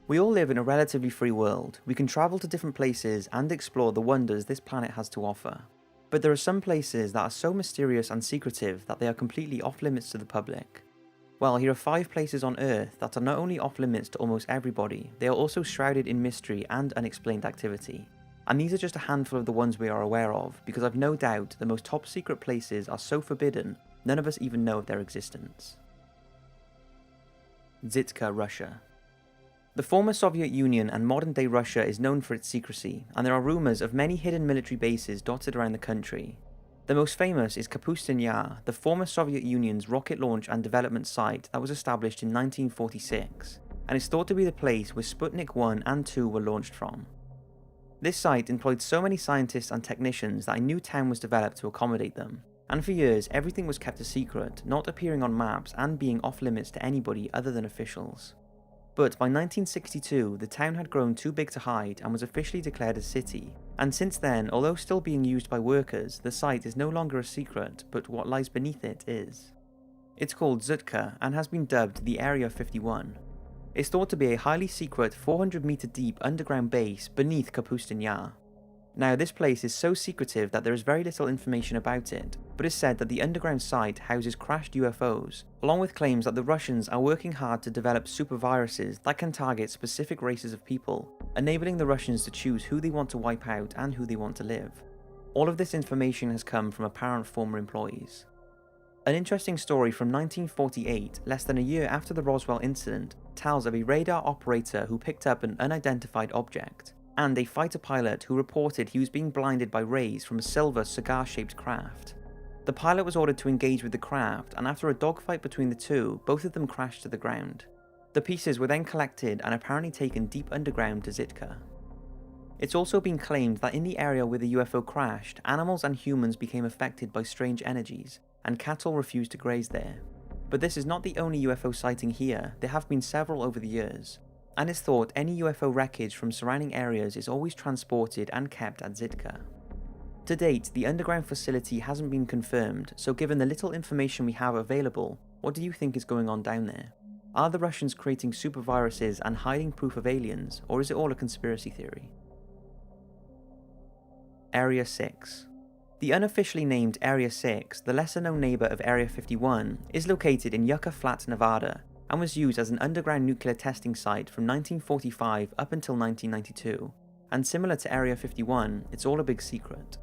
We all live in a relatively free world. We can travel to different places and explore the wonders this planet has to offer. But there are some places that are so mysterious and secretive that they are completely off limits to the public. Well, here are 5 places on Earth that are not only off limits to almost everybody, they are also shrouded in mystery and unexplained activity. And these are just a handful of the ones we are aware of, because I've no doubt the most top secret places are so forbidden, none of us even know of their existence. Zitka, Russia. The former Soviet Union and modern-day Russia is known for its secrecy, and there are rumours of many hidden military bases dotted around the country. The most famous is Kapustin Yar, the former Soviet Union's rocket launch and development site that was established in 1946, and is thought to be the place where Sputnik 1 and 2 were launched from. This site employed so many scientists and technicians that a new town was developed to accommodate them, and for years everything was kept a secret, not appearing on maps and being off limits to anybody other than officials. But by 1962, the town had grown too big to hide and was officially declared a city, and since then, although still being used by workers, the site is no longer a secret, but what lies beneath it is. It's called Zitka and has been dubbed the Area 51. It's thought to be a highly secret 400-meter deep underground base beneath Kapustin Yar. Now, this place is so secretive that there is very little information about it, but it's said that the underground site houses crashed UFOs, along with claims that the Russians are working hard to develop super viruses that can target specific races of people, enabling the Russians to choose who they want to wipe out and who they want to live. All of this information has come from apparent former employees. An interesting story from 1948, less than a year after the Roswell incident, tells of a radar operator who picked up an unidentified object, and a fighter pilot who reported he was being blinded by rays from a silver cigar-shaped craft. The pilot was ordered to engage with the craft, and after a dogfight between the two, both of them crashed to the ground. The pieces were then collected and apparently taken deep underground to Zitka. It's also been claimed that in the area where the UFO crashed, animals and humans became affected by strange energies, and cattle refused to graze there. But this is not the only UFO sighting here, there have been several over the years, and it's thought any UFO wreckage from surrounding areas is always transported and kept at Zitka. To date, the underground facility hasn't been confirmed, so given the little information we have available, what do you think is going on down there? Are the Russians creating super viruses and hiding proof of aliens, or is it all a conspiracy theory? Area 6. The unofficially named Area 6, the lesser-known neighbour of Area 51, is located in Yucca Flats, Nevada, and was used as an underground nuclear testing site from 1945 up until 1992, and similar to Area 51, it's all a big secret.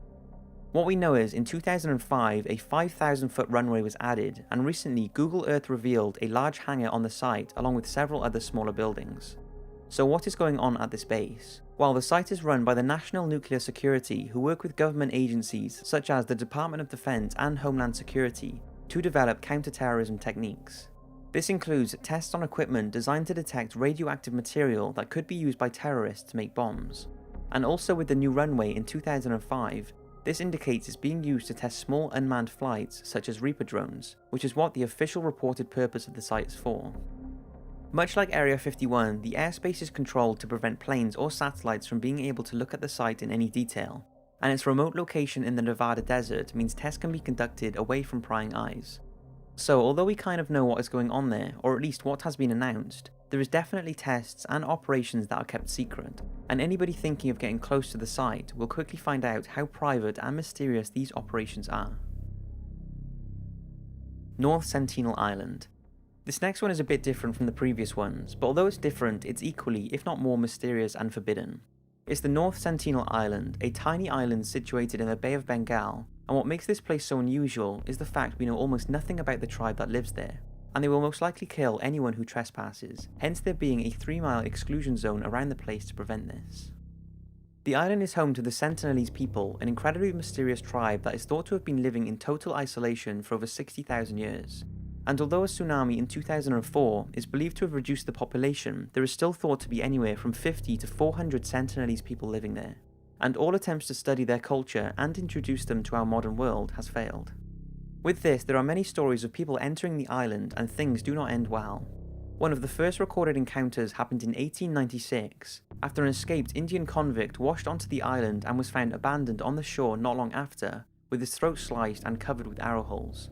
What we know is, in 2005, a 5,000-foot runway was added, and recently Google Earth revealed a large hangar on the site along with several other smaller buildings. So what is going on at this base? Well, the site is run by the National Nuclear Security, who work with government agencies such as the Department of Defense and Homeland Security to develop counter-terrorism techniques. This includes tests on equipment designed to detect radioactive material that could be used by terrorists to make bombs. And also with the new runway in 2005, this indicates it's being used to test small unmanned flights such as Reaper drones, which is what the official reported purpose of the site is for. Much like Area 51, the airspace is controlled to prevent planes or satellites from being able to look at the site in any detail, and its remote location in the Nevada desert means tests can be conducted away from prying eyes. So although we kind of know what is going on there, or at least what has been announced, there is definitely tests and operations that are kept secret, and anybody thinking of getting close to the site will quickly find out how private and mysterious these operations are. North Sentinel Island. This next one is a bit different from the previous ones, but although it's different, it's equally, if not more, mysterious and forbidden. It's the North Sentinel Island, a tiny island situated in the Bay of Bengal, and what makes this place so unusual is the fact we know almost nothing about the tribe that lives there, and they will most likely kill anyone who trespasses, hence there being a 3-mile exclusion zone around the place to prevent this. The island is home to the Sentinelese people, an incredibly mysterious tribe that is thought to have been living in total isolation for over 60,000 years. And although a tsunami in 2004 is believed to have reduced the population, there is still thought to be anywhere from 50 to 400 Sentinelese people living there, and all attempts to study their culture and introduce them to our modern world has failed. With this, there are many stories of people entering the island and things do not end well. One of the first recorded encounters happened in 1896, after an escaped Indian convict washed onto the island and was found abandoned on the shore not long after, with his throat sliced and covered with arrow holes.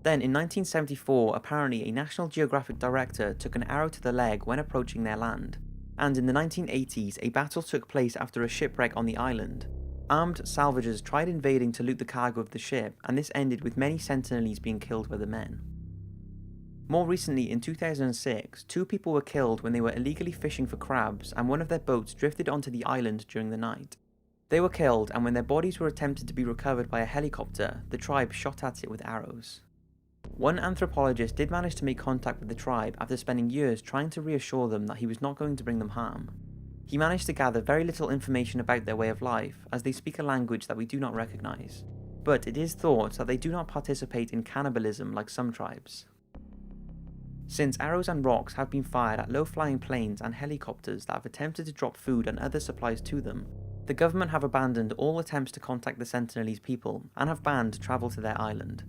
Then in 1974, apparently a National Geographic director took an arrow to the leg when approaching their land, and in the 1980s a battle took place after a shipwreck on the island. Armed salvagers tried invading to loot the cargo of the ship, and this ended with many Sentinelese being killed by the men. More recently, in 2006, 2 people were killed when they were illegally fishing for crabs and one of their boats drifted onto the island during the night. They were killed, and when their bodies were attempted to be recovered by a helicopter, the tribe shot at it with arrows. One anthropologist did manage to make contact with the tribe after spending years trying to reassure them that he was not going to bring them harm. He managed to gather very little information about their way of life, as they speak a language that we do not recognize, but it is thought that they do not participate in cannibalism like some tribes. Since arrows and rocks have been fired at low-flying planes and helicopters that have attempted to drop food and other supplies to them, the government have abandoned all attempts to contact the Sentinelese people and have banned travel to their island.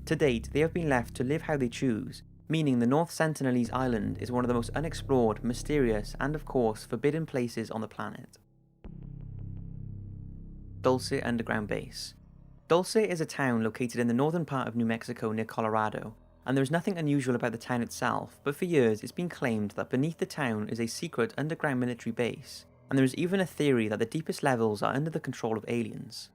To date, they have been left to live how they choose, meaning the North Sentinelese Island is one of the most unexplored, mysterious, and of course forbidden places on the planet. Dulce Underground Base. Dulce is a town located in the northern part of New Mexico near Colorado, and there is nothing unusual about the town itself, but for years it's been claimed that beneath the town is a secret underground military base, and there is even a theory that the deepest levels are under the control of aliens.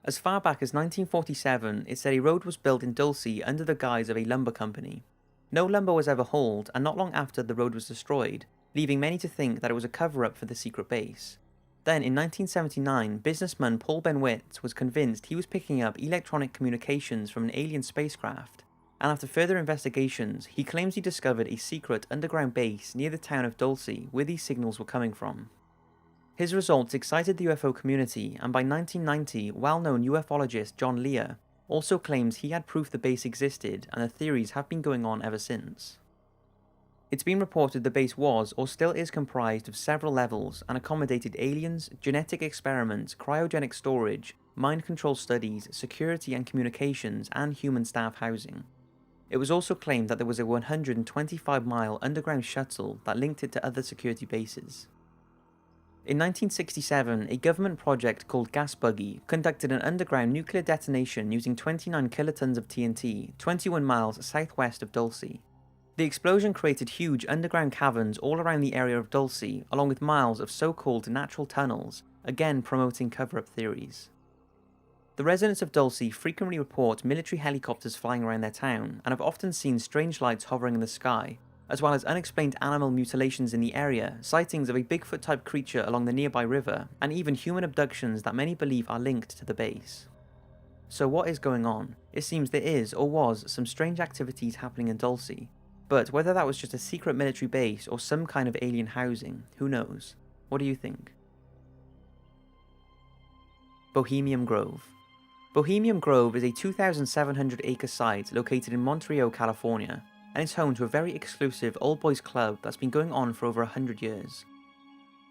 As far back as 1947, it said a road was built in Dulce under the guise of a lumber company. No lumber was ever hauled, and not long after the road was destroyed, leaving many to think that it was a cover-up for the secret base. Then in 1979, businessman Paul Benwitz was convinced he was picking up electronic communications from an alien spacecraft, and after further investigations, he claims he discovered a secret underground base near the town of Dulce where these signals were coming from. His results excited the UFO community, and by 1990, well-known ufologist John Lear also claims he had proof the base existed, and the theories have been going on ever since. It's been reported the base was or still is comprised of several levels and accommodated aliens, genetic experiments, cryogenic storage, mind control studies, security and communications, and human staff housing. It was also claimed that there was a 125-mile underground shuttle that linked it to other security bases. In 1967, a government project called Gas Buggy conducted an underground nuclear detonation using 29 kilotons of TNT, 21 miles southwest of Dulce. The explosion created huge underground caverns all around the area of Dulce, along with miles of so-called natural tunnels, again promoting cover-up theories. The residents of Dulce frequently report military helicopters flying around their town, and have often seen strange lights hovering in the sky, as well as unexplained animal mutilations in the area, sightings of a Bigfoot-type creature along the nearby river, and even human abductions that many believe are linked to the base. So what is going on? It seems there is, or was, some strange activities happening in Dulce, but whether that was just a secret military base or some kind of alien housing, who knows? What do you think? Bohemian Grove. Bohemian Grove is a 2,700-acre site located in Monterey, California, and it's home to a very exclusive old-boys club that's been going on for over 100 years.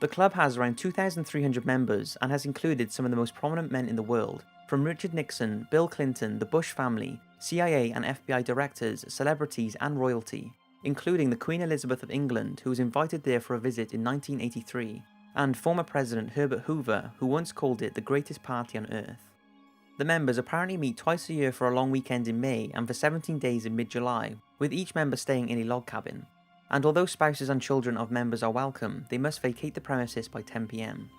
The club has around 2,300 members and has included some of the most prominent men in the world, from Richard Nixon, Bill Clinton, the Bush family, CIA and FBI directors, celebrities and royalty, including the Queen Elizabeth of England, who was invited there for a visit in 1983, and former President Herbert Hoover, who once called it the greatest party on earth. The members apparently meet twice a year for a long weekend in May and for 17 days in mid-July, with each member staying in a log cabin. And although spouses and children of members are welcome, they must vacate the premises by 10 PM.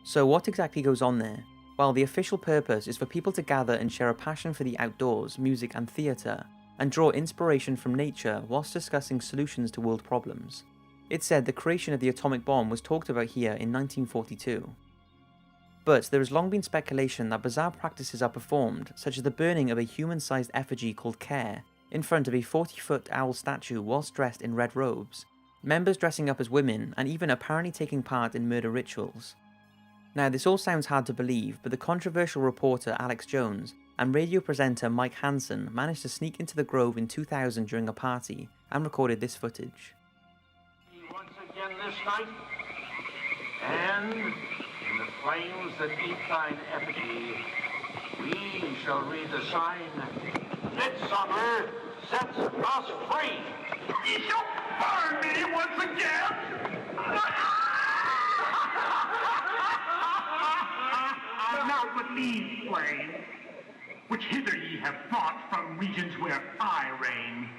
So what exactly goes on there? Well, the official purpose is for people to gather and share a passion for the outdoors, music and theatre, and draw inspiration from nature whilst discussing solutions to world problems. It's said the creation of the atomic bomb was talked about here in 1942. But there has long been speculation that bizarre practices are performed, such as the burning of a human-sized effigy called Care, in front of a 40-foot owl statue whilst dressed in red robes, members dressing up as women, and even apparently taking part in murder rituals. Now this all sounds hard to believe, but the controversial reporter Alex Jones and radio presenter Mike Hansen managed to sneak into the Grove in 2000 during a party, and recorded this footage. Once again this night, and in the flames that eat thine effigy, we shall read the sign, Midsummer sets us free. You shall burn me once again. Now with these flames, which hither ye have brought from regions where I reign,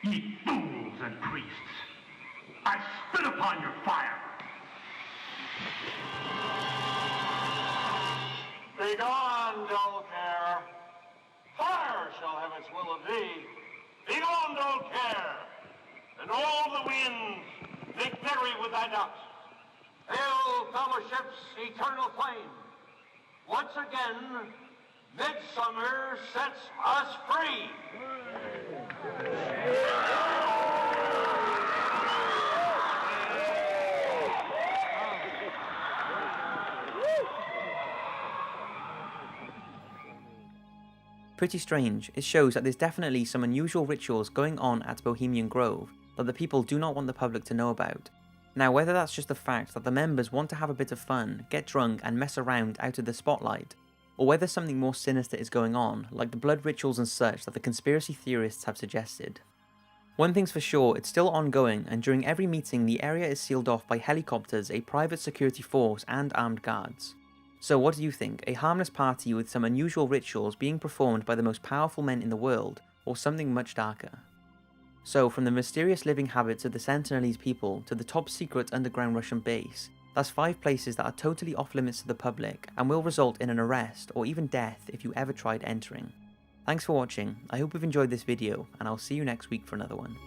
ye fools and priests, I spit upon your fire, Begone, dull care. Fire shall have its will of thee. Begone, dull care. And all the winds make merry with thy dust. Hail, fellowship's eternal flame. Once again, midsummer sets us free. Pretty strange, it shows that there's definitely some unusual rituals going on at Bohemian Grove that the people do not want the public to know about. Now, whether that's just the fact that the members want to have a bit of fun, get drunk and mess around out of the spotlight, or whether something more sinister is going on, like the blood rituals and such that the conspiracy theorists have suggested. One thing's for sure, it's still ongoing, and during every meeting the area is sealed off by helicopters, a private security force and armed guards. So what do you think? A harmless party with some unusual rituals being performed by the most powerful men in the world, or something much darker? So from the mysterious living habits of the Sentinelese people to the top secret underground Russian base, that's 5 places that are totally off limits to the public and will result in an arrest or even death if you ever tried entering. Thanks for watching, I hope you've enjoyed this video and I'll see you next week for another one.